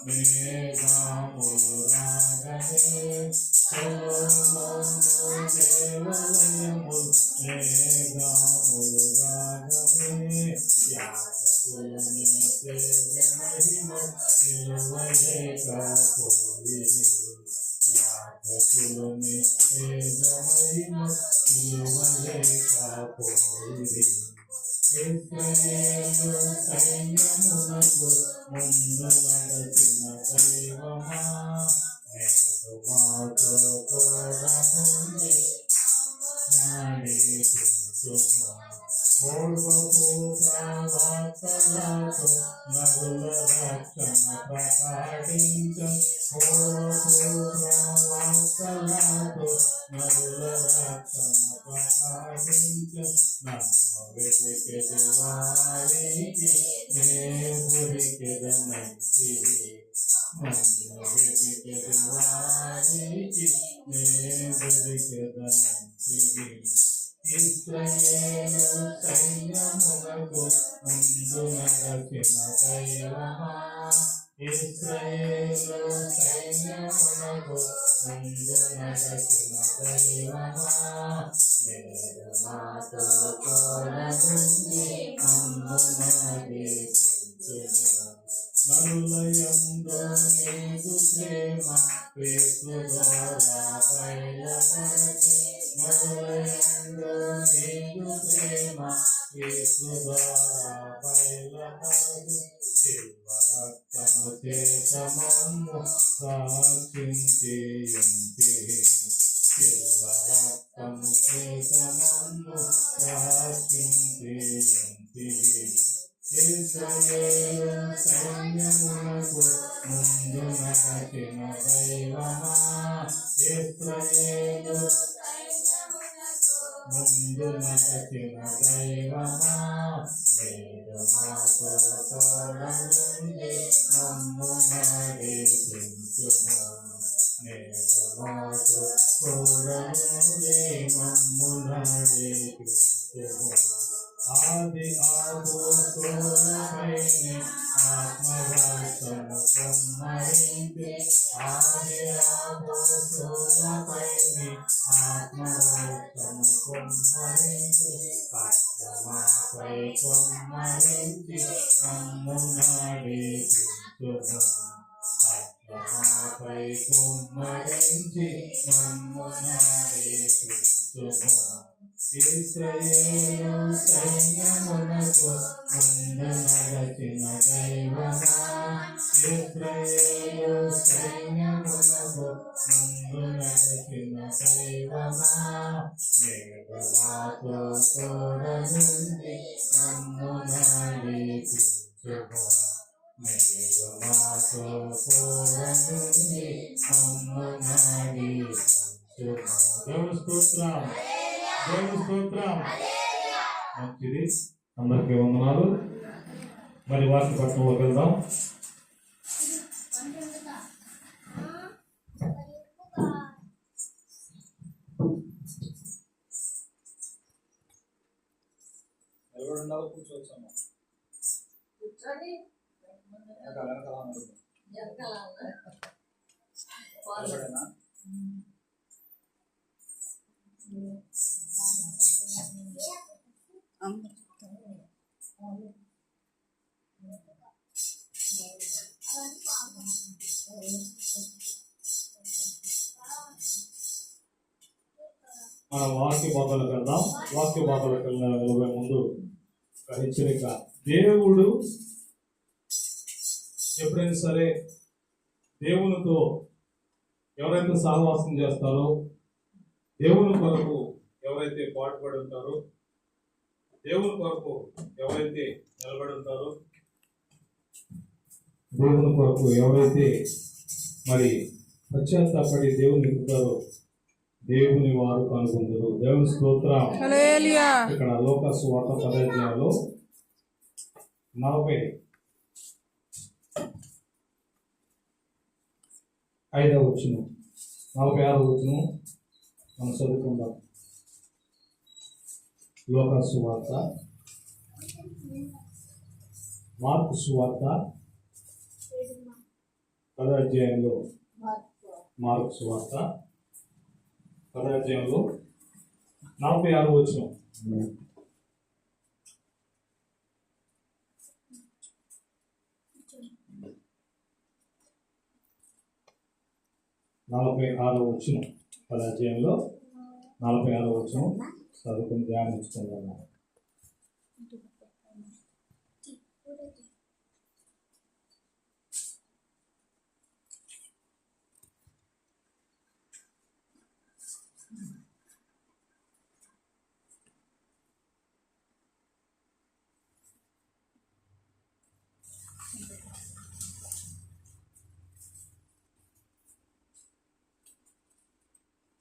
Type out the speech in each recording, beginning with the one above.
మేఘములు రాగనే దేవాలయము మేఘములు రాగనే యాజకుని మహిమ నిలువలేకపోయి యాజకుని మహిమ నిలువలేకపోయి ఇశ్రాయేలు సైన్యమునకు ముందు నడచిన దైవమా నేడు మాతో కూడా నుండి నడిపించుము పూర్వపు ప్రవక్తలతో నరుల రక్షణ ప్రకటించ పూర్వపు ప్రవక్తలతో నరుల రక్షణ ప్రకటించ నన్ను వెతికెది వారికి దేవుడికెదనంచి నన్ను వెతికెది వారికి దేవుడికెదనంచి ఇశ్రాయేలు సైన్యమునకు ముందు నడచిన దైవమా ఇశ్రాయేలు సైన్యమునకు ముందు నడచిన దైవమా నేడు మాతో కూడా నుండి మమ్ము నడిపించుము నరులయందు నీదు ప్రేమ క్రీస్తు ద్వారా బయలుపరచి నరులయందు నీదు ప్రేమ క్రీస్తు ద్వారా బయలుపరచి శివరక్తము చేతమమ్ము సాక్షించి ఉంటివి శివరక్తము చేతమమ్ము సాక్షించి ఉంటివి ఇశ్రాయేలు సైన్యమునకు ముందు నడచిన దైవమా ఇశ్రాయేలు ముందు నడచిన దైవమా నేడు మాతో కూడా నుండి మమ్ము నడిపించుము నేడు మాతో కూడా నుండి మమ్ము నడిపించుము ఆది ఆపోస్తులపైనే ఆత్మవర్షము కుమ్మరించి ఆది ఆపోస్తులపైనే ఆత్మవర్షము కుమ్మరించి పద్మమాపై కుమ్మరించి మమ్ము నడిపించుము పద్మమాపై కుమ్మరించి మమ్ము నడిపించుము ఇశ్రాయేలు సైన్యమునకు ముందు నడచిన దైవమా ఇశ్రాయేలు సైన్యమునకు ముందు నడచిన దైవమా నేడు మాతో కూడా నుండి మమ్ము నడిపించుము నేడు మాతో కూడా నుండి మమ్ము నడిపించుము దేవుని స్తోత్రం దేవుని స్తోత్రం మంచిది అందరికీ వందనాలు మరి వాక్య పట్టణంలోకి వెళ్దాం ఎవరు కూర్చోవచ్చమ్మా మనం వాక్య బోధనకు వెళ్దాం. వాక్య బోధనకు వెళ్ళే ముందు హెచ్చరిక. దేవుడు ఎప్పుడైనా సరే దేవునితో ఎవరైతే సహవాసం చేస్తారో, దేవుని కొరకు ఎవరైతే పాటుపడి ఉంటారో, దేవుని కొరకు ఎవరైతే నిలబడి ఉంటారో, దేవుని కొరకు ఎవరైతే మరి పశ్చాత్తాపడి దేవుని ఎదుగుతారో దేవుని వారు కనుగొందరు. దేవుని స్తోత్రం. ఇక్కడ లోకా సువార్త 10వ అధ్యాయంలో 45వ వచనం 46వ వచనం మనం చదువుకుందాం. లోకా సువార్త, మార్కు సువార్త 10వ అధ్యాయంలో మార్కు సువార్త 10వ అధ్యాయంలో 46వ వచనం. పదాధ్యాయంలో 46వ వచనం చదువుకుని ధ్యానించుకుందాం.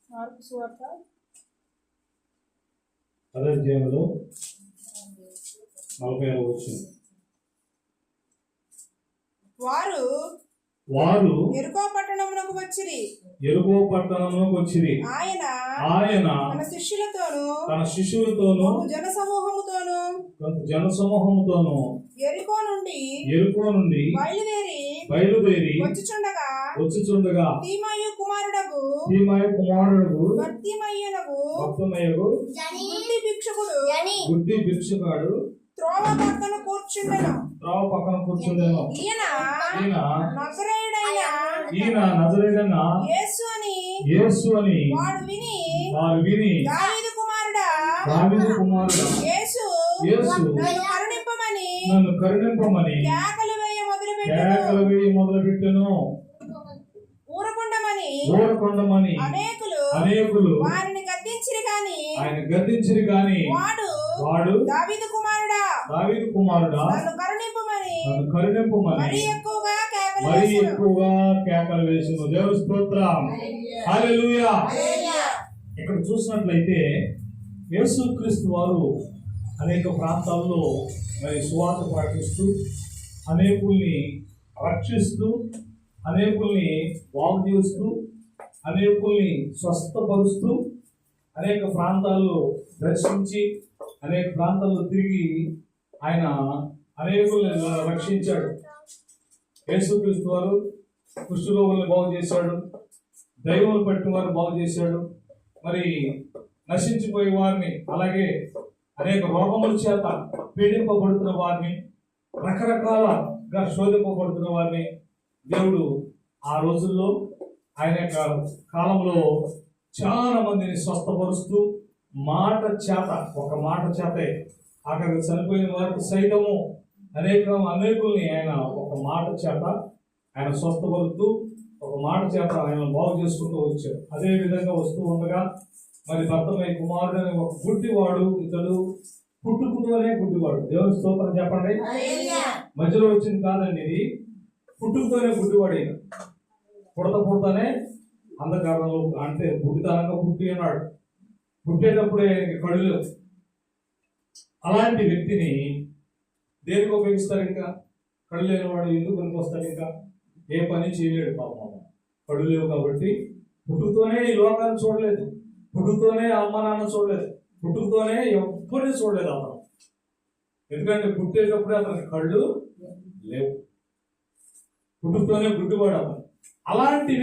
మార్కు సువార్త 10వ అధ్యాయంలో 46వ వచనం. వారు యెరికో పట్టణమునకు వచ్చిరి. ఆయన తన శిష్యులతోను జన సమూహముతోను యెరికో నుండి బయలుదేరి వచ్చుచుండగా తీమాయి కుమారుడగు బర్తిమయ్యునగు గుడ్డి భిక్షుకాడు త్రోవ పక్కన కూర్చుండెను. ఈయన నజరేయుడైన యేసు అని వారు విని దావీదు కుమారుడా యేసు నన్ను కరుణింపమని కేకలు వేయ మొదలుపెట్టెను. ఊరకొండమని అనేకులు వారిని గద్దించిరి గాని వాడు దావీదు కుమారుడా నన్ను కరుణింపమని మరి ఎక్కువగా కేకలు వేసును. దేవుని స్తోత్రం. హల్లెలూయా. ఇక్కడ చూసినట్లయితే యేసుక్రీస్తు వారు అనేక ప్రాంతాల్లో మరి సువార్త ప్రకటిస్తూ అనేకుల్ని రక్షిస్తూ అనేకుల్ని బాగు చేస్తూ అనేకుల్ని స్వస్థపరుస్తూ అనేక ప్రాంతాల్లో దర్శించి అనేక ప్రాంతాల్లో తిరిగి ఆయన అనేకుల్ని రక్షించాడు. యేసుక్రీస్తు వారు కుష్ఠరోగుల్ని బాగు చేశాడు, దైవాలు పట్టిన వారిని బాగు చేశాడు, మరి నశించిపోయే వారిని, అలాగే అనేక రోగముల చేత పీడింపబడుతున్న వారిని, రకరకాలుగా శోధింపబడుతున్న వారిని దేవుడు ఆ రోజుల్లో ఆయన యొక్క కాలంలో చాలా మందిని స్వస్థపరుస్తూ ఒక మాట చేతే అక్కడికి చనిపోయిన వారికి సైతము అనేకుల్ని ఆయన ఒక మాట చేత ఆయన స్వస్థపరుస్తూ ఒక మాట చేత ఆయన బాగు చేసుకుంటూ వచ్చాడు. అదే విధంగా వస్తూ ఉండగా మరి భర్తమై కుమారుడు అనే ఒక గుడ్డివాడు, ఇతడు పుట్టుకతోనే గుడ్డివాడు. దేవుని స్తోత్రం చెప్పండి. మధ్యలో వచ్చింది కాదండి, ఇది పుట్టుకతోనే గుడ్డివాడు. పుడతనే అంధకారంలో అంటే గుడ్డితనంగా పుట్టి ఉన్నాడు. పుట్టేటప్పుడే కళ్ళు లేవు. అలాంటి వ్యక్తిని దేనికి ఉపయోగిస్తారు? ఇంకా కళ్ళు లేనివాడు ఎందుకు పనికొస్తాడు? ఇంకా ఏ పని చేయలేడు పాపం. కళ్ళు లేవు కాబట్టి పుట్టుకతోనే ఈ లోకాన్ని చూడలేదు, పుట్టుకతోనే అమ్మ నాన్న చూడలేదు, పుట్టుకతోనే ఎవ్వరిని చూడలేదు అతను. ఎందుకంటే పుట్టేటప్పుడే అతనికి కళ్ళు లేవు, పుట్టుకతోనే గుడ్డివాడు అతను. అలాంటి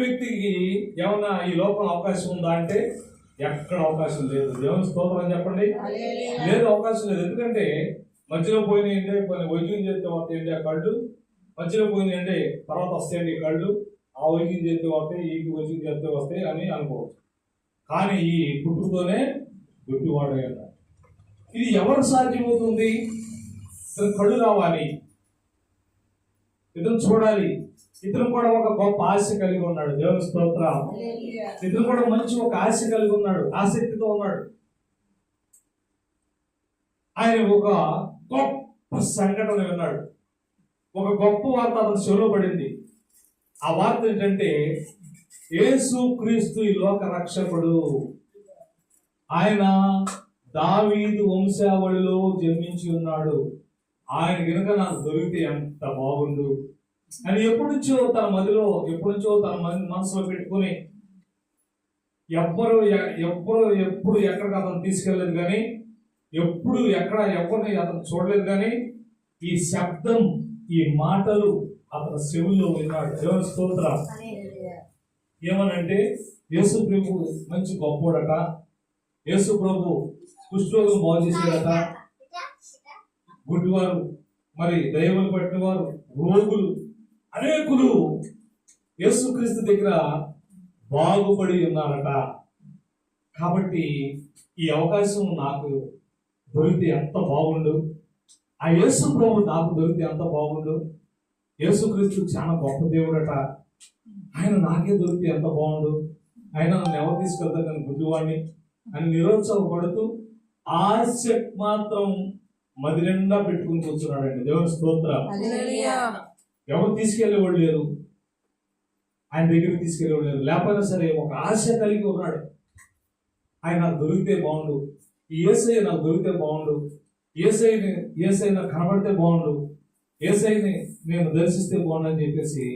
వ్యక్తికి ఏమన్నా ఈ లోపల అవకాశం ఉందా అంటే ఎక్కడ అవకాశం లేదు. దేవుని స్తోత్రం చెప్పండి. లేదు, అవకాశం లేదు. ఎందుకంటే మధ్యలో పోయినాయంటే వైద్యం చేస్తే వస్తాయండి ఆ కళ్ళు, మధ్యలో పోయినాయంటే తర్వాత వస్తాయండి ఈ కళ్ళు, ఆ వైద్యం చేస్తే వస్తాయి, ఈ వైద్యం చేస్తే వస్తాయి అని అనుకోవచ్చు. కానీ ఈ పుట్టుకతోనే గుడ్డివాడు అన్నాడు. ఇది ఎవరు సాధ్యమవుతుంది? ఇతను కళ్ళు రావాలి, ఇతను చూడాలి. ఇతను కూడా ఒక గొప్ప ఆశ కలిగి ఉన్నాడు. దేవుని స్తోత్రం. ఇతను కూడా మంచి ఒక ఆశ కలిగి ఉన్నాడు, ఆసక్తితో ఉన్నాడు. ఆయన ఒక గొప్ప సంఘటన విన్నాడు, ఒక గొప్ప వార్త అతను చెవిలో పడింది. ఆ వార్త ఏంటంటే యేసుక్రీస్తు ఈ లోక రక్షకుడు, ఆయన దావీదు వంశావళిలో జన్మించి ఉన్నాడు, ఆయన కనుక నాకు దొరికితే ఎంత బాగుండు అని ఎప్పటి నుంచో తన మనసులో పెట్టుకుని ఎప్పుడు ఎక్కడికి అతను తీసుకెళ్ళలేదు, కానీ ఎవరిని అతను చూడలేదు. కానీ ఈ ఈ మాటలు అతని చెవుల్లో విన్నాడు. దేవుని స్తోత్రం. ఏమనంటే యేసు ప్రభు మంచి గొప్పోడట, యేసు ప్రభు కుష్ఠరోగం బాగు చేశాడట, గుడ్డివారు మరి దయ్యములు పట్టిన వారు, రోగులు అనేకులు యేసుక్రీస్తు దగ్గర బాగుపడి ఉన్నారట. కాబట్టి ఈ అవకాశం నాకు దొరికితే ఎంత బాగుండు, ఆ యేసు ప్రభు నాకు దొరికితే ఎంత బాగుండు. యేసుక్రీస్తు చాలా గొప్ప దేవుడట, ఆయన నాకే దొరికితే ఎంత బాగుండు, ఆయన నన్ను ఎవరు తీసుకెళ్తారు నేను గుడ్డివాడిని అని నిరుత్సాహపడుతూ ఆశ మాత్రం మది నిండా పెట్టుకుని కూర్చున్నాడండి. దేవుని స్తోత్రం. ఎవరు తీసుకెళ్లేవాళ్ళు లేరు, ఆయన దగ్గరికి తీసుకెళ్లేవాళ్ళు లేరు. లేకపోయినా సరే ఒక ఆశ కలిగి ఉన్నాడు. ఆయన నాకు దొరికితే బాగుండు, ఈ యేసయ్య నాకు దొరికితే బాగుండు, యేసయ్య నాకు కనబడితే బాగుండు, యేసయ్యని నేను దర్శిస్తే బాగుండు అని చెప్పేసి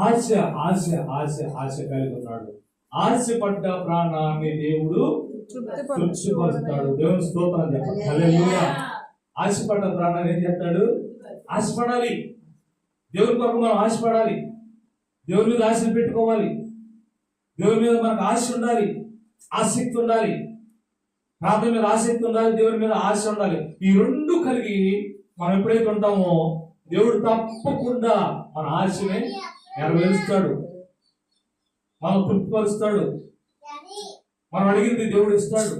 ఆశ ఆశ ఆశ ఆశ కలిగి ఉన్నాడు. ఆశపడ్డ ప్రాణాన్ని దేవుడు తృప్తిపరుస్తాడు. దేవుని స్తోత్రం చెప్పాలి. హల్లెలూయా. ఆశపడ్డ ప్రాణాన్ని ఏం చేస్తాడు? ఆశపడాలి. దేవుని కొరకు మనం ఆశపడాలి, దేవుని మీద ఆశలు పెట్టుకోవాలి, దేవుని మీద మనకు ఆశ ఉండాలి, ఆసక్తి ఉండాలి. ప్రార్థన మీద ఆసక్తి ఉండాలి, దేవుని మీద ఆశ ఉండాలి. ఈ రెండు కలిగి మనం ఎప్పుడైతే ఉంటామో దేవుడు తప్పకుండా మన ఆశని నెరవేరుస్తాడు, మనం తృప్తిపరుస్తాడు, మనం అడిగింది దేవుడు ఇస్తాడు.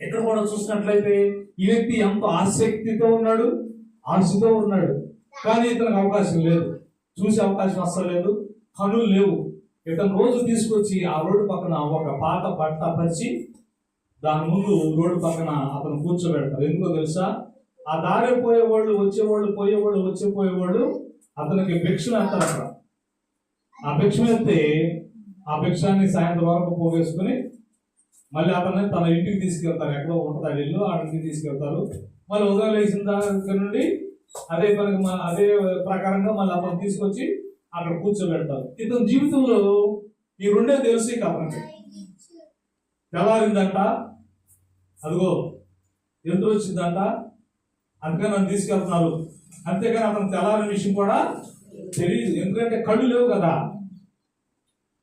ఎక్కడ కూడా చూసినట్లయితే ఈ వ్యక్తి ఎంతో ఆసక్తితో ఉన్నాడు, ఆశతో ఉన్నాడు, కానీ ఇతనికి అవకాశం లేదు, చూసే అవకాశం అస్సలు లేదు, కనులు లేవు. ఇతను రోజు తీసుకొచ్చి ఆ రోడ్డు పక్కన ఒక పాత బట్ట పరిచి దాని ముందు రోడ్డు పక్కన అతను కూర్చోబెడతారు. ఎందుకో తెలుసా? ఆ దారి పోయేవాళ్ళు వచ్చేవాళ్ళు, పోయేవాళ్ళు పోయేవాళ్ళు అతనికి భిక్షను అంటారు. అక్కడ ఆ భిక్ష ఎత్తే ఆ భిక్షాన్ని సాయంత్రం వరకు పోగేసుకుని మళ్ళీ అతన్ని తన ఇంటికి తీసుకెళ్తారు. ఎక్కడో ఉంటుంది ఆ ఇల్లు, ఆ ఇంటికి తీసుకెళ్తారు. మళ్ళీ ఉదయం వేసిన దగ్గర నుండి అదే పనికి అదే ప్రకారంగా మళ్ళీ అతను తీసుకొచ్చి అక్కడ కూర్చోబెడతారు. ఇతని జీవితంలో ఈ రెండే తెలుసు. ఇక అతనికి తెల్లారిందంట, అదిగో ఎదురు వచ్చిందంట, అందుకని నన్ను తీసుకెళ్తున్నారు. అంతేగాని అతను తెల్లారిన విషయం కూడా తెలియదు. ఎందుకంటే కళ్ళు లేవు కదా,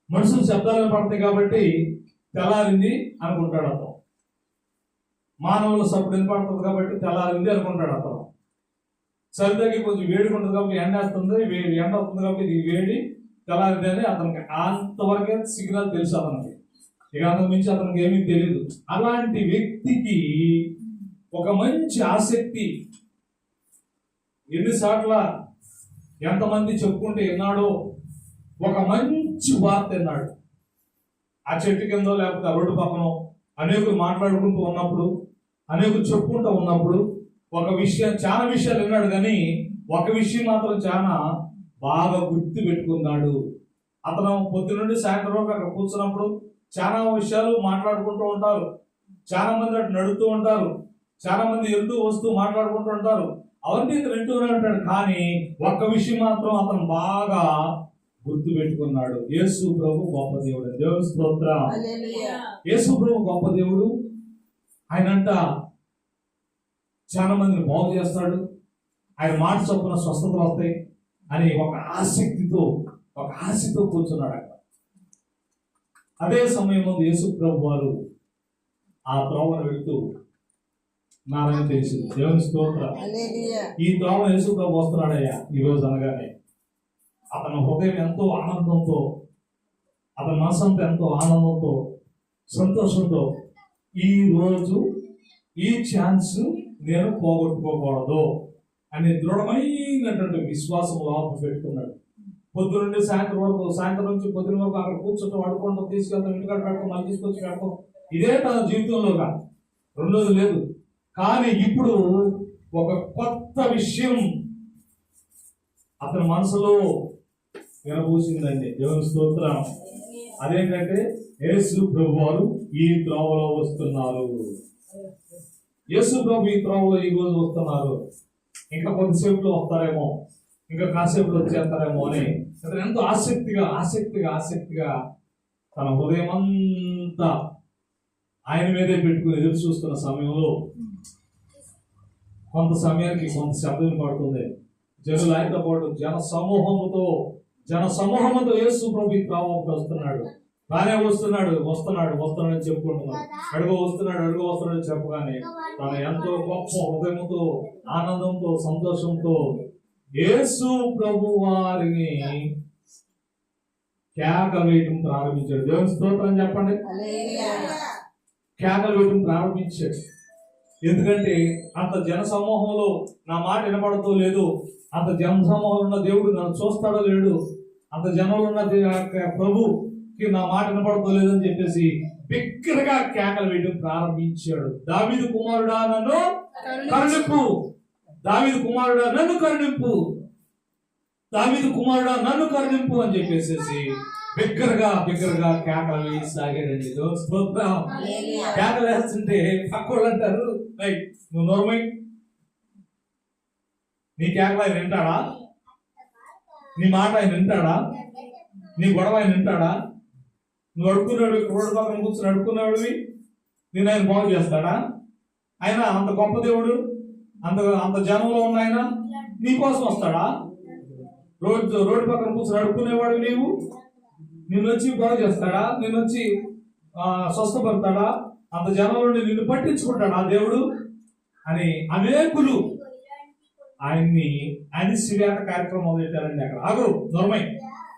మనుషులు శబ్దాలను పడతాయి కాబట్టి తెల్లారింది అనుకుంటాడు అతను. మానవుల సప్పుడు వినపడుతుంది కాబట్టి తెల్లారింది అనుకుంటాడు అతను. చలి తగ్గి కొంచెం వేడిగా ఉంటుంది కాబట్టి ఎండ వస్తుంది, ఎండ వస్తుంది కాబట్టి ఇది వేడి తెల్లారింది అని అతనికి అంతవరకే సిగ్నల్ తెలుసు అతనికి. ఇక అంతకు మించి అతనికి ఏమీ తెలియదు. అలాంటి వ్యక్తికి ఒక మంచి ఆసక్తి, ఎన్నిసార్ల ఎంతమంది చెప్పుకుంటే విన్నాడో, ఒక మంచి వార్త విన్నాడు. ఆ చెట్టు కింద లేకపోతే ఆ రోడ్డు పక్కన అనేకులు మాట్లాడుకుంటూ ఉన్నప్పుడు, అనేకులు చెప్పుకుంటూ ఉన్నప్పుడు ఒక విషయం, చాలా విషయాలు విన్నాడు, కానీ ఒక విషయం మాత్రం చాలా బాగా గుర్తు పెట్టుకున్నాడు. అతను పొద్దు నుండి సాయంత్రం వరకు అక్కడ కూర్చున్నప్పుడు చాలా విషయాలు మాట్లాడుకుంటూ ఉంటారు, చాలా మంది అటు నడుస్తూ ఉంటారు, చాలా మంది వెళ్తూ వస్తూ మాట్లాడుకుంటూ ఉంటారు. అవన్నీ ఇతను వింటూనే ఉంటాడు, కానీ ఒక్క విషయం మాత్రం అతను బాగా గుర్తు పెట్టుకున్నాడు. యేసు ప్రభు గొప్ప దేవుడు. దేవుని స్తోత్రం. యేసు ప్రభు గొప్ప దేవుడు. ఆయనంట చాలా మందిని బాగు చేస్తాడు, ఆయన మాట చొప్పున స్వస్థతలు వస్తాయి అని ఒక ఆశతో కూర్చున్నాడు అక్కడ. అదే సమయం ముందు యేసు ప్రభు వారు ఆ త్రోవను వెళ్తూ నారాయణ తెలిసింది. దేవుని స్తోత్రం. ఈ త్రోవను యేసు ప్రభు వస్తున్నాడయ్యా ఈ రోజు అనగానే అతని హృదయం ఎంతో ఆనందంతో, అతని మనసంతా ఎంతో ఆనందంతో, సంతోషంతో, ఈ రోజు ఈ ఛాన్స్ నేను పోగొట్టుకోకూడదు అనే దృఢమైనటువంటి విశ్వాసం లోపల పెట్టుకున్నాడు. పొద్దు నుండి సాయంత్రం వరకు, సాయంత్రం నుంచి పొద్దున వరకు అక్కడ కూర్చొని వాడుకుంటాం, తీసుకెళ్తాం, ఇంటికాడ పెడతాం, మళ్ళీ తీసుకొచ్చి పెడతాం. ఇదే తన జీవితంలోగా రెండోది లేదు. కానీ ఇప్పుడు ఒక కొత్త విషయం అతని మనసులో వినబూసిందండి. దేవుని స్తోత్రం. అదేంటంటే యేసు ప్రభు వారు ఈ త్రోవలో వస్తున్నారు. యేసు ప్రభు ఈ త్రోవలో ఈ రోజు వస్తున్నారు. ఇంకా కొద్దిసేపులో వస్తారేమో, ఇంకా కాసేపులో వచ్చేస్తారేమో అని అతను ఎంతో ఆసక్తిగా తన హృదయం అంతా ఆయన మీదే పెట్టుకుని ఎదురు చూస్తున్న సమయంలో కొంత సమయానికి కొంత శబ్దం పడుతుంది. జనులు ఆయనతో పాటు జన సమూహముతో యేసు ప్రభు త్రావకు వస్తున్నాడు. తానే వస్తున్నాడు అని చెప్పుకుంటున్నాడు. అడుగు వస్తున్నాడు చెప్పగానే తను ఎంతో గొప్ప హృదయంతో, ఆనందంతో, సంతోషంతో యేసు ప్రభు వారిని కేక వేయటం ప్రారంభించాడు. దేవుని స్తోత్రం చెప్పండి. కేకలు వేయటం ప్రారంభించాడు. ఎందుకంటే అంత జన సమూహంలో నా మాట వినపడతో లేదు, అంత జన సమూహంలో ఉన్న దేవుడు నన్ను చూస్తాడో లేడు, అంత జనంలో ఉన్న ప్రభుకి నా మాట వినపడతో లేదని చెప్పేసి బిగ్గరగా కేకలు వేయడం ప్రారంభించాడు. దావీదు కుమారుడా నన్ను కరుణింపు, దావీదు కుమారుడా నన్ను కరుణింపు, దావీదు కుమారుడా నన్ను కరుణింపు అని చెప్పేసి బిగ్గరగా కేకలు వేసాగాడండి. స్తోత్రం. కేకలు వేస్తుంటే పక్కోళ్ళు అంటారు, నువ్వు నోర్మై, నీ కేకలు ఆయన వింటాడా? నీ మాట ఆయన వింటాడా? నీ గొడవ ఆయన వింటాడా? నువ్వు అడుక్కున్నాడు, రోడ్డు పక్కన కూర్చొని అడుక్కున్నాడువి, నేను ఆయన బాగు చేస్తాడా? ఆయన అంత గొప్ప దేవుడు, అంత జనంలో ఉన్న ఆయన నీకోసం వస్తాడా? రోడ్డు పక్కన కూర్చొని అడుక్కునేవాడు నిన్ను వచ్చి బాగు చేస్తాడా? నిన్ను వచ్చి స్వస్థపడతాడా? అంత జనంలో నిన్ను పట్టించుకుంటాడా దేవుడు అని అనేకులు ఆయన్ని అనిసివేత కార్యక్రమం మొదలెట్టారండి. అక్కడ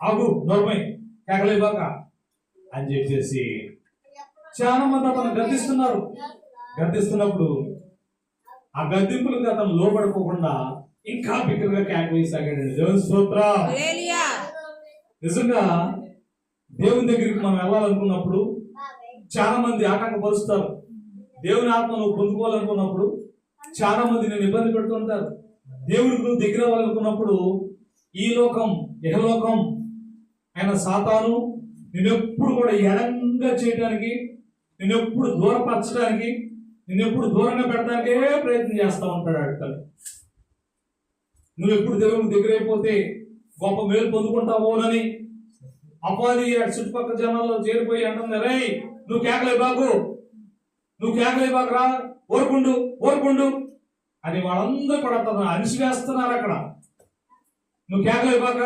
ఆగు నోర్మై కేకలేబాక అని చెప్పేసి చాలా మంది అతను గద్దిస్తున్నప్పుడు ఆ గద్దింపులకు అతను లోపడిపోకుండా ఇంకా బిగ్గరగా కేక వేసాగాడండి. దేవుని స్తోత్రం. నిజంగా దేవుని దగ్గరికి మనం వెళ్ళాలనుకున్నప్పుడు చాలా మంది ఆటంకపరుస్తారు. దేవుని ఆత్మ నువ్వు పొందుకోవాలనుకున్నప్పుడు చాలా మంది నేను ఇబ్బంది పెడుతుంటారు. దేవుడికి నువ్వు దగ్గర అవ్వాలనుకున్నప్పుడు ఈ లోకం, ఇహలోకం ఆయన సాతాను నిన్నెప్పుడు కూడా ఎడంగా చేయడానికి, నిన్నెప్పుడు దూరపరచడానికి, నిన్నెప్పుడు దూరంగా పెట్టడానికే ప్రయత్నం చేస్తూ ఉంటాడు. అడగలు నువ్వు ఎప్పుడు దేవుడికి దగ్గర అయిపోతే గొప్ప మేలు పొందుకుంటావోనని అపాధి చుట్టుపక్కల జనాల్లో చేరిపోయి అంటుంది, రే నువ్వు కేకలే బాకరా, ఓర్కుండు అని వాళ్ళందరూ కూడా తను అణిసివేస్తున్నారు. అక్కడ నువ్వు కేకలే బాక,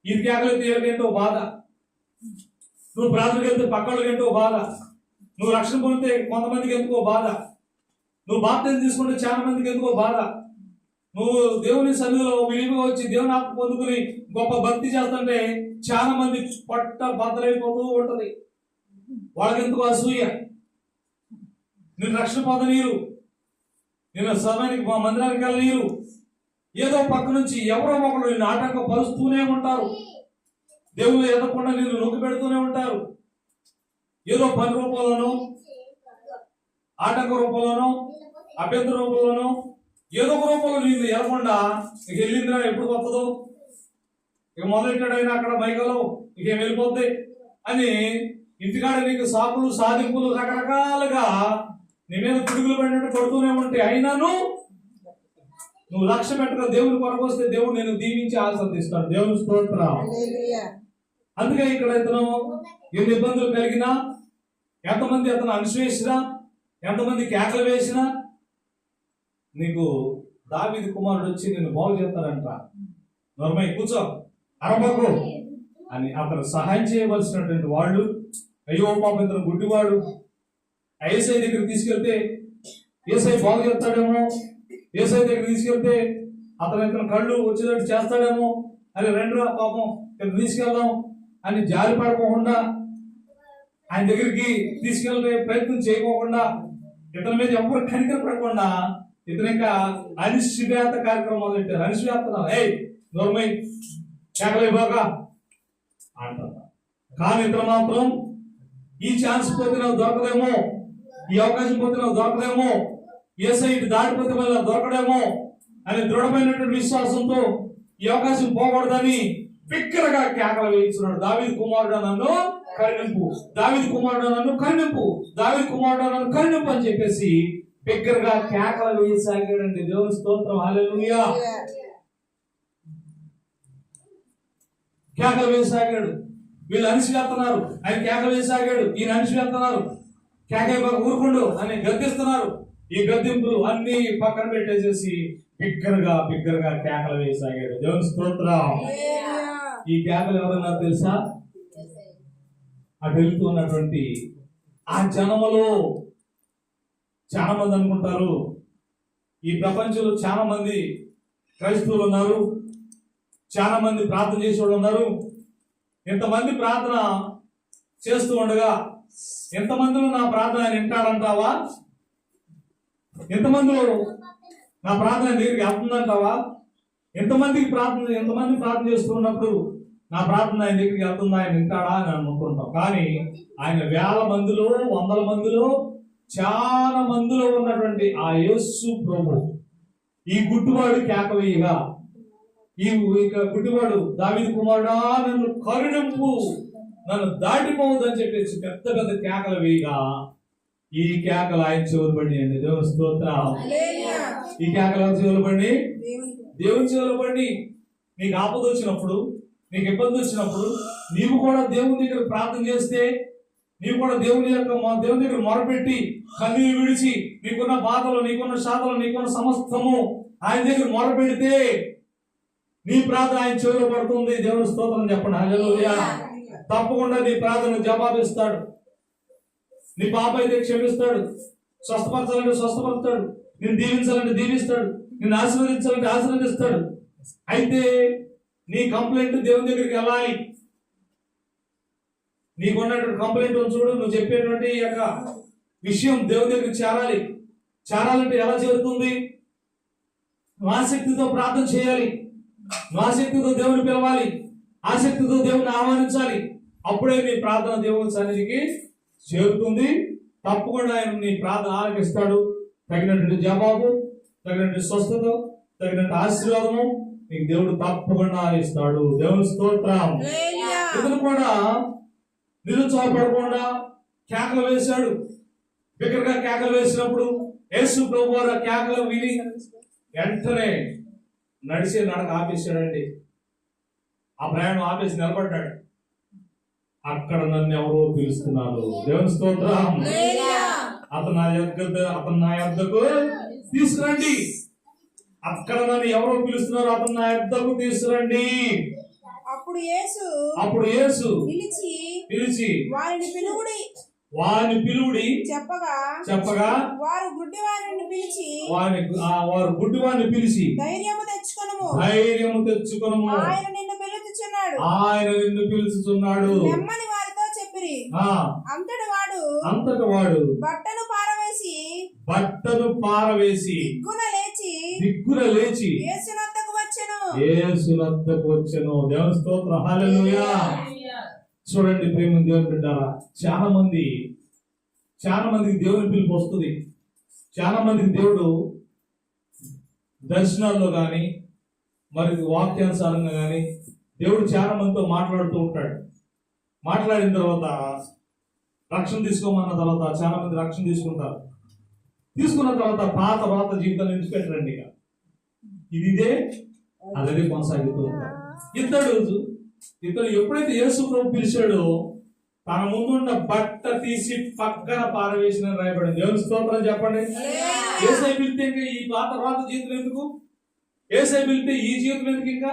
ఇది కేకలైతే ఏంటో బాధ, నువ్వు ప్రార్థనకి వెళ్తే పక్కళ్ళకి ఏంటో బాధ, నువ్వు రక్షణ పొందితే కొంతమందికి ఎందుకో బాధ, నువ్వు బాప్తిజం తీసుకుంటే చాలా మందికి ఎందుకో బాధ, నువ్వు దేవుని సన్నిధిలో విలువ వచ్చి దేవుని ఆత్మ పొందుకుని గొప్ప భక్తి చేస్తుంటే చాలా మంది పట్ట బద్దలైపోతూ ఉంటది. వాళ్ళకి ఎందుకు అసూయ, నేను రక్షణ పొందనీరు, నేను సమయానికి మా మందిరానికి వెళ్ళనీరు, ఏదో పక్క నుంచి ఎవరో ఒకరు నిన్ను ఆటంకపరుస్తూనే ఉంటారు. దేవుడు ఎదగకుండా నిన్ను నొక్కి పెడుతూనే ఉంటారు. ఏదో పని రూపంలోనో, ఆటంక రూపంలోనో, అభ్యంతర రూపంలోనో, ఏదో ఒక రూపంలో నీకు ఎలకుండా ఇక వెళ్ళిందిరా ఎప్పుడు వస్తుందో, ఇక మొదలెట్టాడైనా అక్కడ మైకలో ఇక వెళ్ళిపోద్ది అని ఇంటికాడ నీకు సాకులు సాధింపులు రకరకాలుగా నీ మీద పిడుగులు పడినట్టు పడుతూనే ఉంటాయి. అయినాను నువ్వు లక్ష్య పెట్టగా దేవుని కొరకు వస్తే దేవుడు నేను దీవించి ఆశీర్వదిస్తాడు. దేవుని స్తోత్రం. అందుకే ఇక్కడ ఇతను ఎన్ని ఇబ్బందులు కలిగినా, ఎంతమంది అతను అణిసివేసినా, ఎంతమంది కేకలు వేసినా నీకు దావీదు కుమారుడు వచ్చి నిన్ను బాగు చేస్తాడంట. నోర్మై కూర్చో, అరవకు అని అతను సహాయం చేయవలసినటువంటి వాళ్ళు, అయ్యో పాపం ఇతను గుడ్డివాడు, ఏసై దగ్గర తీసుకెళ్తే ఏసై బాగు చేస్తాడేమో, ఏసై దగ్గర తీసుకెళ్తే ఇతను కళ్ళు వచ్చేటట్టు చేస్తాడేమో అని రెండు పాపం ఇక్కడ తీసుకెళ్దాం అని జారి పడిపోకుండా, ఆయన దగ్గరికి తీసుకెళ్లే ప్రయత్నం చేయకోకుండా, ఇతని మీద ఎవరు కనికరపడకుండా ఇతను ఇంకా అనిశ్చిత కార్యక్రమం మొదలెట్టారు. అనిశ్చిత నోర్మై కేకలే బాగా అంటారు. కానీ ఇతను మాత్రం ఈ ఛాన్స్ పోతే నాకు దొరకదేమో, ఈ అవకాశం పోతే నాకు దొరకదేమో, ఏసై ఇటు దాటిపోతే మళ్ళీ దొరకడేమో అని దృఢమైనటువంటి విశ్వాసంతో ఈ అవకాశం పోకూడదని బిగ్గరగా కేకలు వేయించున్నాడు. దావీదు కుమారుడు నన్ను కరుణింపు, దావీదు కుమారుడు నన్ను కరుణింపు, దావీదు కుమారుడు నన్ను కరుణింపు అని చెప్పేసి బిగ్గరగా కేకలు వేయసాగాడండి. దేవుని స్తోత్రం. హల్లెలూయా. కేకలు వేయసాగాడు. వీళ్ళు అణిసివేస్తున్నారు, ఆయన కేకలు వేయసాగాడు. ఈయన అణిసివేస్తున్నారు, కేక ఊరుకుండు అని గద్దిస్తున్నారు. ఈ గద్దింపులు అన్ని పక్కన పెట్టేసేసి బిగ్గరగా కేకలు వేసాగాడు. దేవుని స్తోత్రం. ఈ కేకలు ఎవరన్నా తెలుసా? అటు వెళ్తూ ఉన్నటువంటి ఆ జనములో చాలా మంది అనుకుంటారు, ఈ ప్రపంచంలో చాలా మంది క్రైస్తవులు ఉన్నారు, చాలా మంది ప్రార్థన చేసేవాళ్ళు ఉన్నారు. ఇంతమంది ప్రార్థన చేస్తూ ఉండగా ఎంతమందిలో నా ప్రార్థన ఆయన వింటాడంటావా? ఎంతమందిలో నా ప్రార్థన దగ్గరికి వెళ్తుందంటావా? ఎంతమంది ప్రార్థన చేస్తూ ఉన్నప్పుడు నా ప్రార్థన ఆయన దగ్గరికి వెళ్తుందా, ఆయన వింటాడా అని అనుకుంటాం. కానీ ఆయన వేల మందిలో, వందల మందిలో, చాలా మందిలో ఉన్నటువంటి ఆ యేసు ప్రభు ఈ గుడ్డివాడు కేక వేయగా, ఈ గుడ్డివాడు దావీదు కుమారుడా నన్ను కరుణింపు, నన్ను దాటిపోవద్దని చెప్పేసి పెద్ద పెద్ద కేకలు వేయగా, ఈ కేకలు ఆయన చెవులు పడినాయండి. దేవుని స్తోత్రం. ఈ కేకలు ఎవరి చెవులు పడి? దేవుని చెవులు పడి. నీకు ఆపద వచ్చినప్పుడు, నీకు ఇబ్బంది వచ్చినప్పుడు నీవు కూడా దేవుని దగ్గర ప్రార్థన చేస్తే, నీవు కూడా దేవుని దగ్గర మొరపెట్టి కన్నీరు విడిచి నీకున్న బాధలు, నీకున్న శాతలు, నీకున్న సమస్తము ఆయన దగ్గర మొరపెడితే నీ ప్రార్థన ఆయన చెవిలో పడుతుంది. దేవుని స్తోత్రం చెప్పండి. హల్లెలూయా. తప్పకుండా నీ ప్రార్థన జవాబిస్తాడు. నీ పాప అయితే క్షమిస్తాడు, స్వస్థపరచాలంటే స్వస్థపరుస్తాడు, నేను దీవించాలంటే దీవిస్తాడు, నిన్ను ఆశీర్వదించాలంటే ఆశీర్వదిస్తాడు. అయితే నీ కంప్లైంట్ దేవుని దగ్గరికి వెళ్ళాలి. నీకున్నటువంటి కంప్లైంట్ చూడు, నువ్వు చెప్పేటువంటి యొక్క విషయం దేవుని దగ్గరికి చేరాలి. చేరాలంటే ఎలా చేరుతుంది? నువ్వు ఆసక్తితో ప్రార్థన చేయాలి, నువ్వు ఆసక్తితో దేవుని పిలవాలి, ఆసక్తితో దేవుని ఆహ్వానించాలి. అప్పుడే నీ ప్రార్థన దేవుని సన్నిధికి చేరుతుంది. తప్పకుండా ఆయన నీ ప్రార్థన ఆలకిస్తాడు. తగినటువంటి జవాబు, తగినటువంటి స్వస్థత, తగినటువంటి ఆశీర్వాదము నీకు దేవుడు తప్పకుండా ఇస్తాడు. దేవుని స్తోత్రం. ఇతను కూడా నిరుత్సాహపడకుండా కేకలు వేశాడు. బిగ్గరగా కేకలు వేసినప్పుడు యేసు ప్రభు వారు కేకలు విని వెంటనే నడిచే నడక ఆపేశాడండి. ఆ ప్రయాణం ఆపేసి నిలబడ్డాడు. అక్కడ నన్ను ఎవరో పిలుస్తున్నారు. దేవుని స్తోత్రం. అతను నా యొద్దకు తీసుకురండి. అక్కడ నన్ను ఎవరో పిలుస్తున్నారు, అతను నా యొద్దకు తీసుకురండి. అప్పుడు యేసు పిలిచి వారిని పిలువుడి చెప్పగా వారు గుడ్డివారిని పిలిచి ధైర్యము తెచ్చుకొనుము, ఆయన నిన్ను పిలుచుచున్నాడు. అంతటి వాడు బట్టను పారవేసి దిగ్గున లేచి యేసునొద్దకు వచ్చెను. దేవుని స్తోత్రం. హల్లెలూయా. చూడండి ప్రేమ దేవుని బిడ్డారా, చాలా మందికి దేవుని పిలుపు వస్తుంది. చాలా మందికి దేవుడు దర్శనాల్లో కానీ మరి వాక్యానుసారంగా కానీ దేవుడు చాలా మందితో మాట్లాడుతూ ఉంటాడు. మాట్లాడిన తర్వాత రక్షణ తీసుకోమన్న తర్వాత చాలా మంది రక్షణ తీసుకుంటారు. తీసుకున్న తర్వాత పాత జీవితాన్ని విడిచిపెట్టరండి. ఇదే అదే కొనసాగుతూ ఉంటారు. ఇతడు ఎప్పుడైతే యేసు ప్రభు పిలిచాడో తన ముందున్న బట్ట తీసి పక్కన పారవేసిన రాయబడింది. దేవుని స్తోత్రం చెప్పండి. యేసై పిలితే ఇంకా ఈ పాత జీవితం ఎందుకు? యేసై పిలితే ఈ జీవితం ఎందుకు? ఇంకా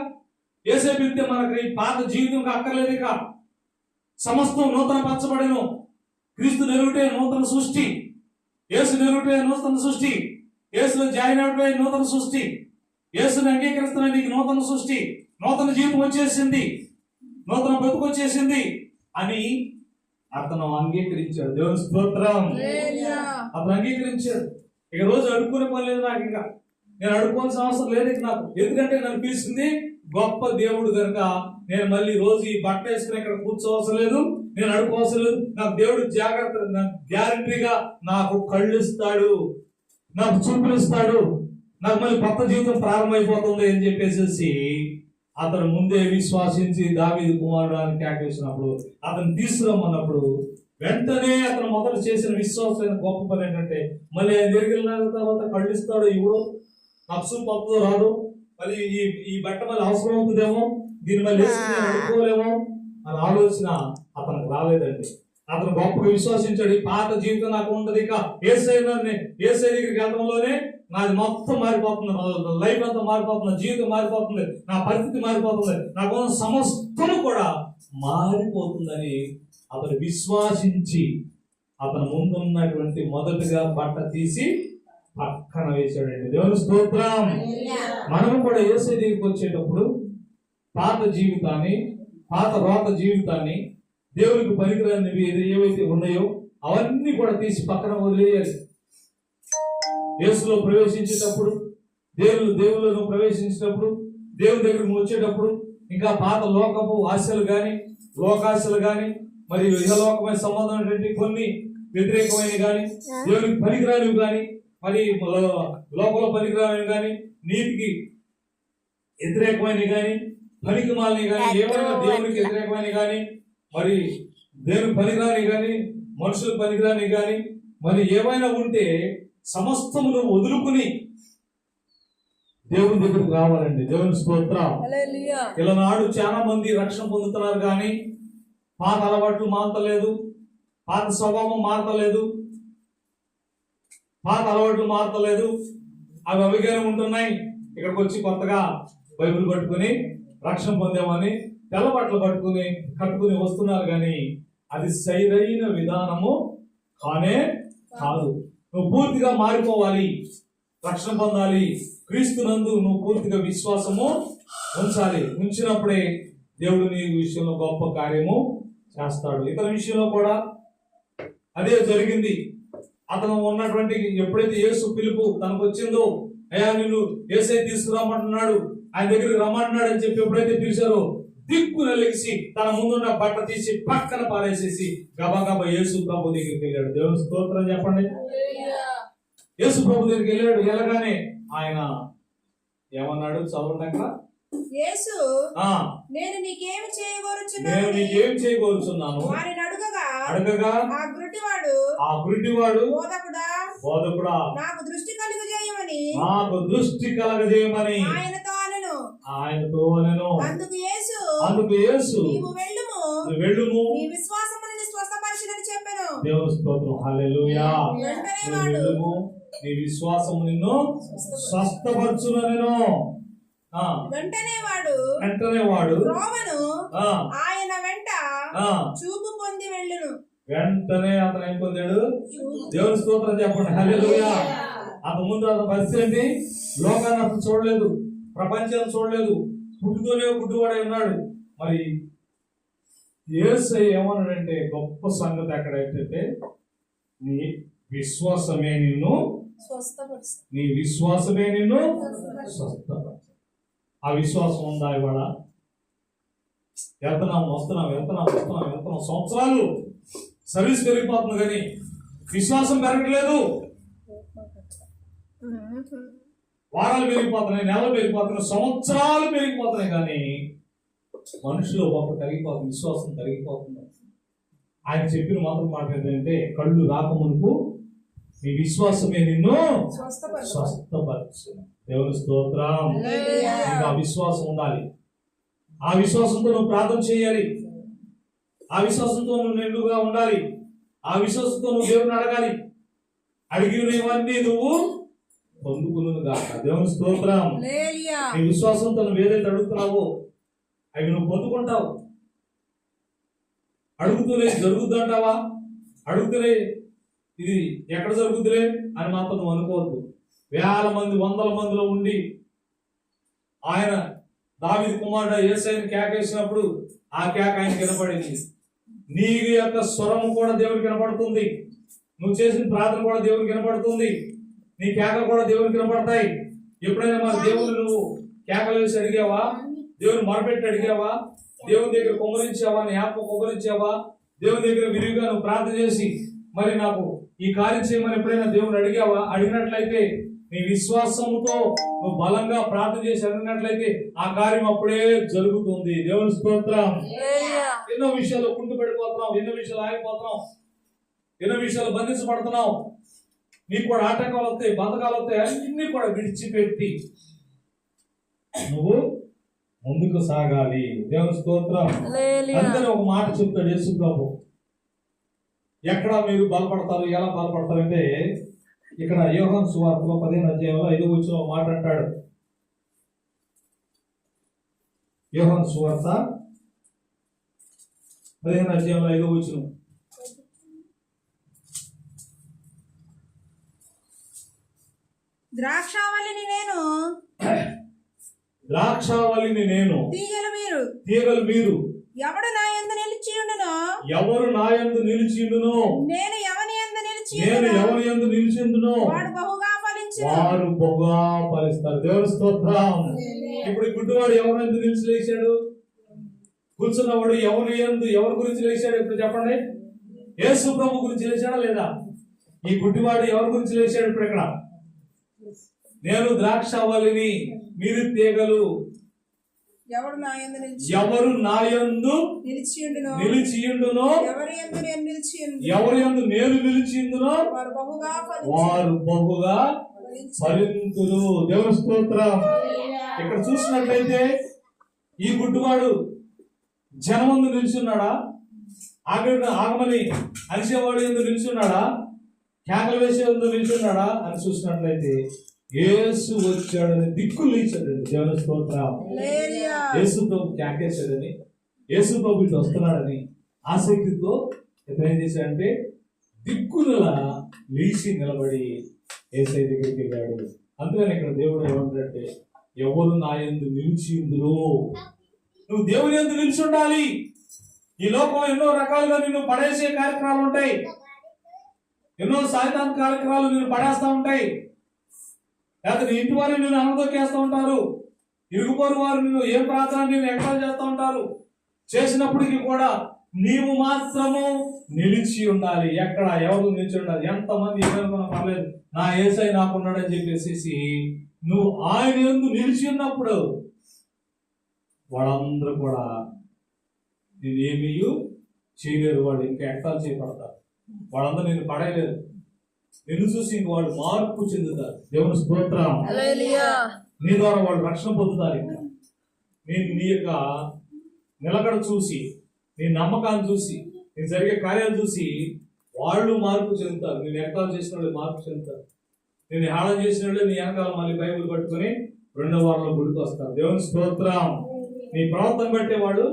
యేసై పిలితే మనకు ఈ పాత జీవితం అక్కర్లేదు. ఇక సమస్తం నూతన పరచబడెను. క్రీస్తు నెరుగుటే నూతన సృష్టి, యేసు నెరుగుటే నూతన సృష్టి, యేసులో జాయిన్ అవటే నూతన సృష్టి, యేసుని అంగీకరిస్తున్న నీకు నూతన సృష్టి, నూతన జీవితం వచ్చేసింది, నూతన బతుకు వచ్చేసింది అని అతను అంగీకరించాడు. దేవుని స్తోత్రం. అతను అంగీకరించాడు. ఇక రోజు అడుక్కునే పని లేదు నాకు. ఇంకా నేను అడుక్కోవాల్సిన అవసరం లేదు నాకు. ఎందుకంటే నన్ను పిలిచింది గొప్ప దేవుడు కనుక నేను మళ్ళీ రోజు ఈ బట్ట వేసుకుని ఇక్కడ కూర్చోవలసిన లేదు, నేను అడుక్కోవలసిన లేదు. నాకు దేవుడు జాగ్రత్త గ్యారంటీగా నాకు కళ్ళు ఇస్తాడు, నాకు చూపులు ఇస్తాడు, నాకు మళ్ళీ కొత్త జీవితం ప్రారంభమైపోతుంది అని చెప్పేసి అతను ముందే విశ్వాసించి దావీదు కుమారుడు అని కేకేసినప్పుడు, అతను తీసుకురమ్మన్నప్పుడు వెంటనే అతను మొదలు చేసిన విశ్వాసమైన గొప్ప పని ఏంటంటే మళ్ళీ ఆయన దగ్గరికి వెళ్ళిన తర్వాత కళ్ళు ఇస్తాడు, ఇవ్వడు, నాకు చూపు అప్పుదో రాదు, మళ్ళీ ఈ బట్ట మళ్ళీ అవసరం అవుతుందేమో, దీన్ని మళ్ళీ వేసుకుని అడుక్కోలేమో అని ఆలోచన అతనికి రాలేదండి. అతను గొప్పగా విశ్వసించాడు. ఈ పాత జీవితం నాకు ఉండదు, ఇక ఏసై దగ్గరికి వెళ్ళడంలోనే నాది మొత్తం మారిపోతుంది, లైఫ్ అంతా మారిపోతుంది, జీవితం మారిపోతుంది, నా పరిస్థితి మారిపోతుంది, నాకు సమస్తము కూడా మారిపోతుందని అతను విశ్వాసించి అతను ముందున్నటువంటి మొదటిగా బట్ట తీసి పక్కన వేశాడండి. దేవుని స్తోత్రం. మనము కూడా యేసు దగ్గరికి వచ్చేటప్పుడు పాత జీవితాన్ని, పాత రోత జీవితాన్ని, దేవునికి పనికిరానివి ఏవైతే ఉన్నాయో అవన్నీ కూడా తీసి పక్కన వదిలేయాలి. యేసులో ప్రవేశించేటప్పుడు, దేవుళ్ళను ప్రవేశించేటప్పుడు, దేవుని దగ్గరకు వచ్చేటప్పుడు ఇంకా పాత లోకపు ఆశలు కానీ, లోకాశలు కానీ, మరియు ఇహలోకమైన సంబంధమైనటువంటి కొన్ని వ్యతిరేకమైనవి కానీ, దేవునికి పనికిరానివి కానీ, మరి లోకంలో పనికిరానివి కానీ, నీతికి వ్యతిరేకమైనవి కానీ, పనికి మాలినవి కానీ, ఏమైనా దేవునికి వ్యతిరేకమైనవి కానీ, మరి దేవునికి పనికిరానివి కానీ, మనుషులకు పనికిరానివి కానీ, మరి ఏమైనా ఉంటే సమస్తమును వదులుకుని దేవుని దగ్గరకు రావాలండి. దేవుని స్తోత్రం. ఇలా నాడు చాలా మంది రక్షణ పొందుతున్నారు కానీ పాత అలవాట్లు మారతలేదు, పాత స్వభావం మారతలేదు, పాత అలవాట్లు మారతలేదు, అవి అవిగానే ఉంటున్నాయి. ఇక్కడికి వచ్చి కొత్తగా బైబిల్ పట్టుకుని రక్షణ పొందామని తెల్ల బట్టలు కట్టుకుని వస్తున్నారు కానీ అది సరైన విధానము కానే కాదు. నువ్వు పూర్తిగా మారిపోవాలి, రక్షణ పొందాలి, క్రీస్తునందు నువ్వు పూర్తిగా విశ్వాసము ఉంచాలి. ఉంచినప్పుడే దేవుడు నీ విషయంలో గొప్ప కార్యము చేస్తాడు. ఇతర విషయంలో కూడా అదే జరిగింది. అతను ఉన్నటువంటి ఎప్పుడైతే యేసు పిలుపు తనకు వచ్చిందో, అయ్యా నిన్ను యేసే తీసుకురామంటున్నాడు, ఆయన దగ్గరికి రమ్మంటున్నాడు అని చెప్పి ఎప్పుడైతే పిలిచారో దిక్కున లెగిసి తన ముందున్న బట్ట తీసి పక్కన పారేసేసి గబగబా యేసు ప్రభు దగ్గరికి వెళ్ళాడు. దేవుని స్తోత్రం చెప్పండి. యేసు ప్రభు దగ్గరికి వెళ్ళాడు. వెళ్ళగానే ఆయన ఏమన్నాడు చదవండి అక్కడ. యేసు నేను నీకేమి చేయగోరుచున్నాను వారిని అడగగా ఆ గుడ్డివాడు బోధకుడా నాకు దృష్టి కలుగజేయమని ఆయనతో అనెను. అందుకు యేసు నీవు వెళ్ళుము నీ విశ్వాసము నిన్ను స్వస్థపరిచినని చెప్పెను. దేవుని స్తోత్రం. హల్లెలూయా. నీ విశ్వాసము నిన్ను స్వస్థపరచుననెను. వెంటనే వాడు త్రోవను ఆయన వెంట చూపు పొంది వెళ్ళును. వెంటనే అతను ఏం పొందాడు? దేవుని స్తోత్రం చెప్పండి. హల్లెలూయా. అంత ముందు అతని పరిస్థితి ఏంటి? లోకాన్ని అసలు చూడలేదు, ప్రపంచాన్ని చూడలేదు, పుట్టుతోనే గుడ్డివాడై ఉన్నాడు. మరి యేసయ్య ఏమన్నాడంటే గొప్ప సంగతి ఎక్కడైతే నీ విశ్వాసమే నిన్ను స్వస్థపరచు. ఆ విశ్వాసం ఉందా? ఇవాళ వెళ్తున్నాం సంవత్సరాలు సర్వీస్ పెరిగిపోతుంది కానీ విశ్వాసం పెరగట్లేదు. వారాలు పెరిగిపోతున్నాయి, నెలలు పెరిగిపోతున్నాయి, సంవత్సరాలు పెరిగిపోతున్నాయి కానీ మనుషులు ఒక తరిగిపోతుంది, విశ్వాసం తరిగిపోతుంది. ఆయన చెప్పిన మాత్రం మాట ఏంటంటే కళ్ళు రాకమునుపు నీ విశ్వాసమే నిన్ను స్వస్థపరచు. దేవుని స్తోత్రం. నీకు ఆ విశ్వాసం ఉండాలి. ఆ విశ్వాసంతో నువ్వు ప్రార్థన చేయాలి. ఆ విశ్వాసంతో నువ్వు నిండుగా ఉండాలి. ఆ విశ్వాసంతో నువ్వు దేవుని అడగాలి. అడిగినవన్నీ నువ్వు పొందుకును గాక. దేవుని స్తోత్రం. నీ విశ్వాసంతో నువ్వు ఏదైతే అడుగుతున్నావో అవి నువ్వు పొందుకుంటావు. అడుగుతూనే జరుగుద్ది అంటావా? అడుగుతూనే ఇది ఎక్కడ జరుగుతులే అని మాత్రం నువ్వు అనుకోవద్దు. వేల మంది, వందల మందిలో ఉండి ఆయన దావీదు కుమారుడు యేసయ్యను కేకేసినప్పుడు ఆ కేక ఆయన వినపడింది. నీ యొక్క స్వరము కూడా దేవునికి వినపడుతుంది. నువ్వు చేసిన ప్రార్థన కూడా దేవునికి వినపడుతుంది. నీ కేకలు కూడా దేవునికి వినపడతాయి. ఎప్పుడైనా మన దేవుని నువ్వు కేకలు వేసి అడిగావా? దేవుని మొరపెట్టి అడిగావా? దేవుని దగ్గర కుమ్మరించావా? నీ ఆత్మ కుమ్మరించావా? దేవుని దగ్గర విరివిగా నువ్వు ప్రార్థన చేసి మరి నాకు ఈ కార్యం చేయమని ఎప్పుడైనా దేవుని అడిగావా? అడిగినట్లయితే నీ విశ్వాసంతో నువ్వు బలంగా ప్రార్థన చేసి అడిగినట్లయితే ఆ కార్యం అప్పుడే జరుగుతుంది. దేవుని స్తోత్రం. ఎన్నో విషయాలు కుంటు పడిపోతున్నావు, ఎన్నో విషయాలు ఆగిపోతున్నావు, ఎన్నో విషయాలు బంధించబడుతున్నావు. నీకు కూడా ఆటంకాలు వస్తాయి, బంధకాలు వస్తాయి. అన్ని కూడా విడిచిపెట్టి నువ్వు ముందుకు సాగాలి. దేవుని స్తోత్రం. అందుకని ఒక మాట చెప్తాడు యేసు ప్రభు. ఎక్కడ మీరు బలపడతారు, ఎలా బలపడతారు అంటే ఇక్కడ యోహాను సువార్తలో 15వ అధ్యాయంలో 5వ వచనంలో మాట అంటాడు. యోహాను సువార్త 15వ అధ్యాయంలో 5వ వచనం. ద్రాక్షావళిని నేను, ద్రాక్షావళిని నేను, తీగలు మీరు. తీగలు మీరు. ఎవడు నా యందు నిలిచియుండునో, ఎవరు నా యందు నిలిచియుండునో, నేను ఎవని యందు నేను నిలిచియుండునో, ఎవరి యందు నిలిచియుండునో వాడు బహుగా ఫలించును. వారు బహుగా ఫలిస్తారు. దేవుని స్తోత్రం. ఇప్పుడు ఈ గుడ్డివాడు ఎవరి యందు నిలిచి లేచాడు? కూర్చున్నవాడు ఎవరి గురించి లేచాడు? ఇప్పుడు చెప్పండి. యేసు ప్రభు గురించి లేచాడా లేదా? ఈ గుడ్డివాడు ఎవరి గురించి లేచాడు? ఇప్పుడు ఇక్కడ నేను ద్రాక్షావళిని, మీరు తీగలు. ఎవడు నా యందు ఎవరు నా యందు నిలిచియుండునో, ఎవరి యందు నేను నిలిచియుండు, ఎవరి యందు నేను నిలిచియుందునో వారు బహుగా ఫలింతురు. దేవుని స్తోత్రం. ఇక్కడ చూసినట్లయితే ఈ గుడ్డివాడు జనమందు నిలిచున్నాడా? ఆగమని అరిసేవాడు ఎందు నిలిచున్నాడా? కేకలు వేసే ఎందు నిలిచున్నాడా అని చూసినట్లయితే యేసు వచ్చాడని దిక్కులు లేచాడండి. దేవుని స్తోత్రం. యేసు ప్రభు కేకేశాడని, యేసు ప్రభు ఇటు వస్తున్నాడని ఆసక్తితో ఇతను ఏం చేశాడంటే దిక్కుల లేచి నిలబడి యేసయ్య దగ్గరికి వెళ్ళాడు. అందుకని ఇక్కడ దేవుడు ఏమంటాడంటే ఎవరు నా యందు నిలిచి ఉందురో. నువ్వు దేవుని యందు నిలిచి ఉండాలి. ఈ లోకంలో ఎన్నో రకాలుగా నిన్ను పడేసే కార్యక్రమాలు ఉంటాయి. ఎన్నో సాయంత్రం కార్యక్రమాలు నిన్ను పడేస్తా ఉంటాయి. లేకపోతే నీ ఇంటి వారు నిన్ను అనదొక్కేస్తూ ఉంటారు. ఇరుగుపోరు వారు నిన్ను ఏం ప్రార్థన నేను ఎక్కడ చేస్తూ ఉంటారు. చేసినప్పటికీ కూడా నీవు మాత్రము నిలిచి ఉండాలి. ఎక్కడ ఎవరు నిలిచి ఉండాలి? ఎంతమంది ఏమనుకున్నా పర్లేదు, నా యేసయ్య నాకున్నాడని చెప్పేసి నువ్వు ఆయన యందు నిలిచి ఉన్నప్పుడు వాళ్ళందరూ కూడా నేనేమీ చేయలేరు. వాళ్ళు ఇంకా ఎక్టాలు చేయబడతారు. వాళ్ళందరూ నేను పడేయలేరు. నిన్ను చూసి ఇంక వాళ్ళు మార్పు చెందుతారు. దేవుని స్తోత్రం. నీ ద్వారా వాళ్ళు రక్షణ పొందుతారు. ఇంకా నేను నీ యొక్క నిలకడ చూసి, నీ నమ్మకాన్ని చూసి, నేను జరిగే కార్యాలు చూసి వాళ్ళు మార్పు చెందుతారు. నేను ఎక్టాలు చేసిన వాళ్ళు మార్పు చెందుతారు. నేను హేళన చేసిన వాళ్ళు నీ వెనకాల మళ్ళీ బైబిల్ పట్టుకొని 2వ వారంలో గుడికి వస్తారు. దేవుని స్తోత్రం. నీ ప్రవర్తన బట్టే వాళ్ళు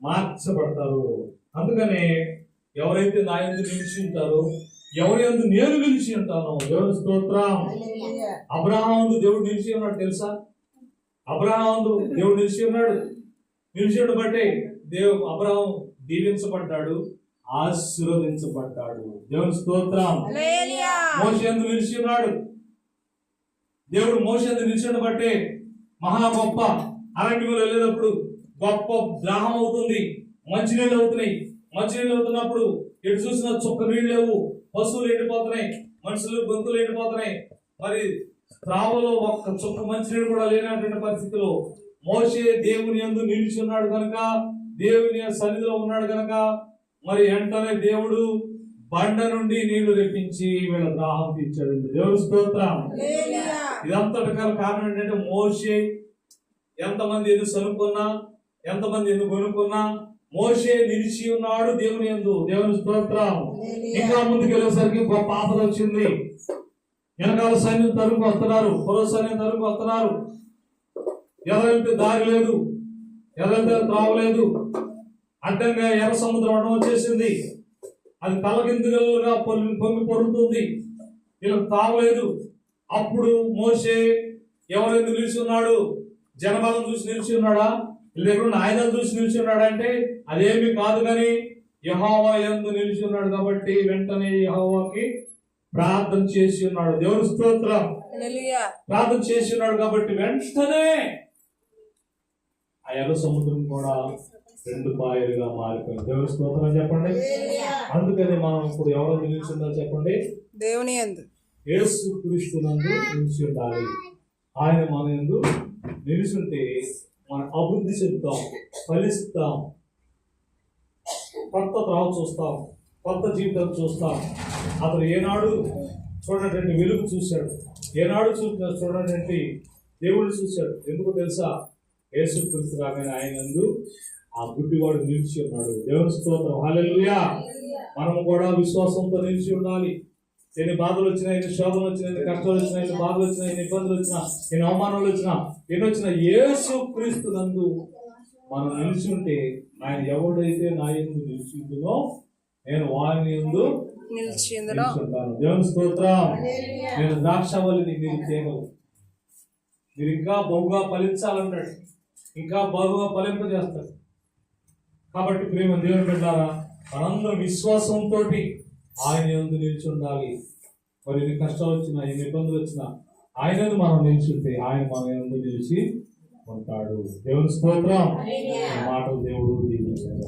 మార్చబడతారు. అందుకనే ఎవరైతే నా యందు నిలిచి ఉంటారో, ఎవరి యందు నేను నిలిచి ఉంటానో, దేవుని స్తోత్రం. అబ్రహాము దేవుడు నిలిచి ఉన్నాడు తెలుసా? అబ్రహాము దేవుడు నిలిచి ఉన్నాడు. నిలిచి ఉండబట్టే అబ్రహాము దీవించబడ్డాడు, ఆశీర్వదించబడ్డాడు. దేవుని స్తోత్రం. మోషే యందు నిలిచి ఉన్నాడు. దేవుడు మోషే యందు నిలిచి ఉండబట్టే మహా గొప్ప అరణ్యంలో వెళ్ళేటప్పుడు గొప్ప దాహం అవుతుంది, మంచినీళ్ళు అవుతున్నాయి. మంచినీళ్ళు అవుతున్నప్పుడు ఎటు చూసినా చుక్క నీళ్ళు లేవు, పశువులు ఎండిపోతున్నాయి, మనుషులు గొంతులు ఎండిపోతున్నాయి. మరి త్రావలో ఒక్క చుక్క మంచినీళ్ళు కూడా లేనటువంటి పరిస్థితిలో మోషే దేవుని యందు నిలిచి ఉన్నాడు కనుక, దేవుని సన్నిధిలో ఉన్నాడు కనుక మరి వెంటనే దేవుడు బండ నుండి నీళ్లు రెప్పించి వీళ్ళ దాహం తీర్చాడు. దేవుని స్తోత్రం. ఇదంతటి కారణం ఏంటంటే మోషే ఎంతమంది ఎన్ని సనుకున్నా, ఎంతమంది ఎన్ని కొనుక్కున్నా మోషే నిలిచి ఉన్నాడు దేవుని యందు. దేవుని స్తోత్రం. ఇంకా ముందుకెళ్ళేసరికి గొప్ప ఆపద వచ్చింది. వెనకాల సైన్యం తరుపు వస్తున్నారు, పొరవ సైన్యం తరుపు వస్తున్నారు. ఎదరైతే దారి లేదు, ఎదరైతే త్రావలేదు. అడ్డంగా ఎర్ర సముద్రం అడ్డం వచ్చేసింది. అది తలకిందులుగా పొంగి పొరుతుంది. వీళ్ళకి తావలేదు. అప్పుడు మోషే ఎవరెందు నిలిచి ఉన్నాడు? జనబలం చూసి నిలిచి ఉన్నాడా? వీళ్ళ దగ్గర ఉన్న ఆయుధాలు చూసి నిలిచి ఉన్నాడంటే అదేమి కాదు. కానీ యెహోవా యందు నిలిచి ఉన్నాడు కాబట్టి వెంటనే యెహోవాకి ప్రార్థన చేసి ఉన్నాడు. దేవుని స్తోత్రం. ప్రార్థన చేసి ఉన్నాడు కాబట్టి వెంటనే ఆ ఎర్ర సముద్రం కూడా 2 పాయలుగా మారిపోయింది. దేవుని స్తోత్రం చెప్పండి. అందుకని మనం ఇప్పుడు ఎవరు నిలిచి ఉండాలి చెప్పండి? దేవుని యందు, యేసు క్రీస్తునందు నిలిచి ఉండాలి. ఆయన మన యందు నిలిచుంటే మనం అభివృద్ధి చెందుతాం, ఫలిస్తాం, కొత్త త్రావు చూస్తాం, కొత్త జీవితం చూస్తాం. అతను ఏనాడు చూడనటువంటి వెలుగు చూశాడు, ఏనాడు చూడనటువంటి దేవుడు చూశాడు. ఎందుకు తెలుసా? యేసు క్రీస్తు రాగానే ఆయన యందు ఆ గుడ్డివాడు నిలిచి ఉన్నాడు. దేవుని స్తోత్రం. హల్లెలూయా. మనము కూడా విశ్వాసంతో నిలిచి ఉండాలి. ఎన్ని బాధలు వచ్చినా, ఎన్ని శోధనలు వచ్చినా, ఎన్ని కష్టాలు వచ్చినా, ఎన్ని బాధలు వచ్చినా, ఎన్ని ఇబ్బందులు వచ్చినా, ఎన్ని అవమానాలు వచ్చినా, ఎన్ని వచ్చినా యేసు క్రీస్తు నందు మనం నిలిచి ఉంటే, ఆయన ఎవడైతే నా యందు నిలిచి ఉంటుందో నేను వాని యందు నిలిచుంటాను. దేవుని స్తోత్రం. నేను ద్రాక్షవల్లిని, మీరు తీగలు. మీరు ఇంకా బహుగా ఫలించాలన్నాడు, ఇంకా బహుగా ఫలింపజేస్తాడు. కాబట్టి ప్రేమ దేవుని బిడ్డలారా, మనందరం విశ్వాసంతో ఆయన యందు నిలిచి ఉండాలి. మరి ఎన్ని కష్టాలు వచ్చినా, ఎన్ని ఇబ్బందులు వచ్చినా ఆయన యందు మనం నిలిచుంటే ఆయన మన యందు నిలిచి ఉంటాడు. దేవుని స్తోత్రం. ఈ మాటలు దేవుడు దీవించాడు.